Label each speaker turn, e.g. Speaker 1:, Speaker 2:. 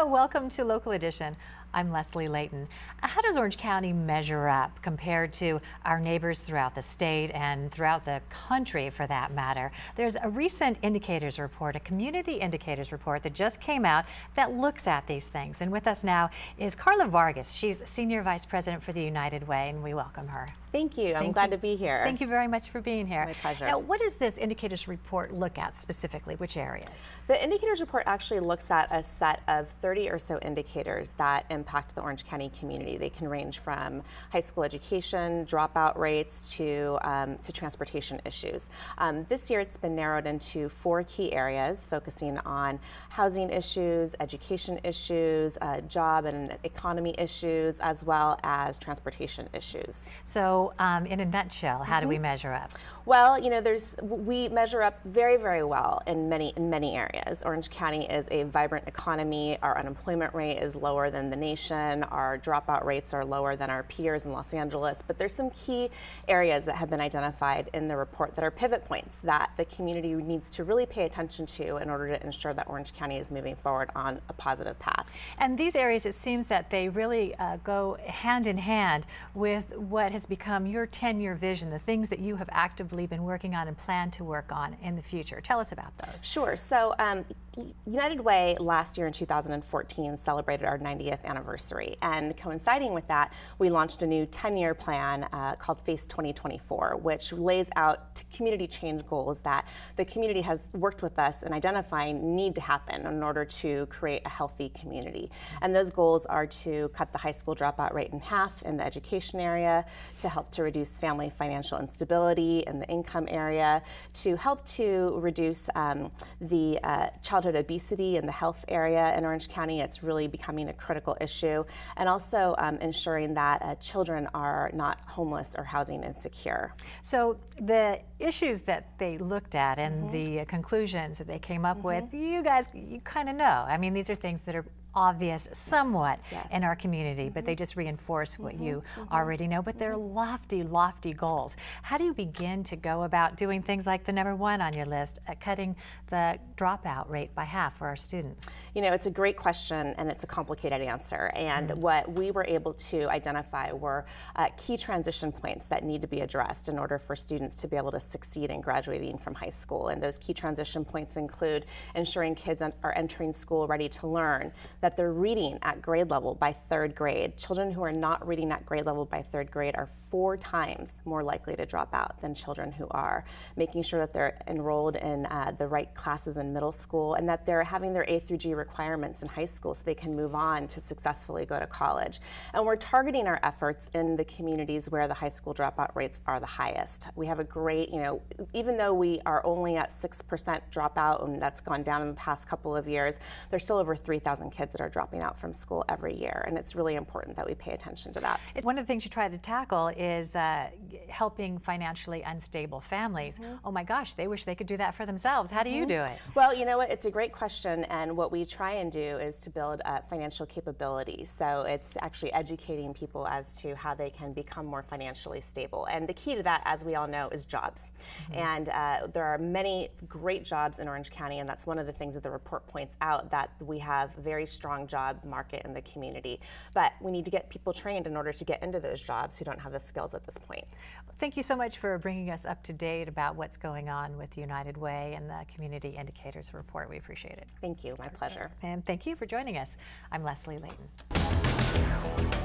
Speaker 1: Welcome to Local Edition. I'm Leslie Layton. How does Orange County measure up compared to our neighbors throughout the state and throughout the country for that matter? There's a recent indicators report, a community indicators report that just came out that looks at these things. And with us now is Carla Vargas. She's Senior Vice President for the United Way, and we welcome her.
Speaker 2: Thank you. I'm glad to be here.
Speaker 1: Thank you very much for being here.
Speaker 2: My pleasure.
Speaker 1: Now, what does this indicators report look at specifically? Which areas?
Speaker 2: The indicators report actually looks at a set of 30 or so indicators that impact the Orange County community. They can range from high school education, dropout rates, to transportation issues. This year it's been narrowed into 4 key areas, focusing on housing issues, education issues, job and economy issues, as well as transportation issues.
Speaker 1: So in a nutshell, how do we measure up?
Speaker 2: Well, you know, we measure up very, very well in many areas. Orange County is a vibrant economy. Our unemployment rate is lower than the nation. Our dropout rates are lower than our peers in Los Angeles. But there's some key areas that have been identified in the report that are pivot points that the community needs to really pay attention to in order to ensure that Orange County is moving forward on a positive path.
Speaker 1: And these areas, it seems that they really go hand in hand with what has become your 10-year vision, the things that you have actively been working on and plan to work on in the future. Tell us about those.
Speaker 2: Sure. So United Way last year in 2014 celebrated our 90th anniversary, and coinciding with that, we launched a new 10-year plan called Face 2024, which lays out community change goals that the community has worked with us in identifying need to happen in order to create a healthy community. And those goals are to cut the high school dropout rate in half in the education area, to help to reduce family financial instability in the income area, to help to reduce the childhood obesity in the health area in Orange County. It's really becoming a critical issue, and also ensuring that children are not homeless or housing insecure.
Speaker 1: So the issues that they looked at and the conclusions that they came up with, you guys, you kind of know. I mean, these are things that are obvious somewhat in our community, but they just reinforce what you already know, but they're lofty, lofty goals. How do you begin to go about doing things like the number 1 on your list, cutting the dropout rate by half for our students?
Speaker 2: You know, it's a great question and it's a complicated answer, and what we were able to identify were key transition points that need to be addressed in order for students to be able to succeed in graduating from high school. And those key transition points include ensuring kids are entering school ready to learn, that they're reading at grade level by 3rd grade. Children who are not reading at grade level by 3rd grade are 4 times more likely to drop out than children who are. Making sure that they're enrolled in the right classes in middle school, and that they're having their A through G requirements in high school so they can move on to successfully go to college. And we're targeting our efforts in the communities where the high school dropout rates are the highest. We have a great, you know, even though we are only at 6% dropout, and that's gone down in the past couple of years, there's still over 3,000 kids that are dropping out from school every year, and it's really important that we pay attention to that.
Speaker 1: One of the things you try to tackle is helping financially unstable families. Oh my gosh, they wish they could do that for themselves. How do you do it?
Speaker 2: Well, you know what, it's a great question, and what we try and do is to build financial capability. So it's actually educating people as to how they can become more financially stable. And the key to that, as we all know, is jobs. And there are many great jobs in Orange County, and that's one of the things that the report points out, that we have a very strong job market in the community. But we need to get people trained in order to get into those jobs who don't have the skills at this point.
Speaker 1: Thank you so much for bringing us up to date about what's going on with United Way and the Community Indicators Report. We appreciate it.
Speaker 2: Thank you. My pleasure.
Speaker 1: And thank you for joining us. I'm Leslie Layton.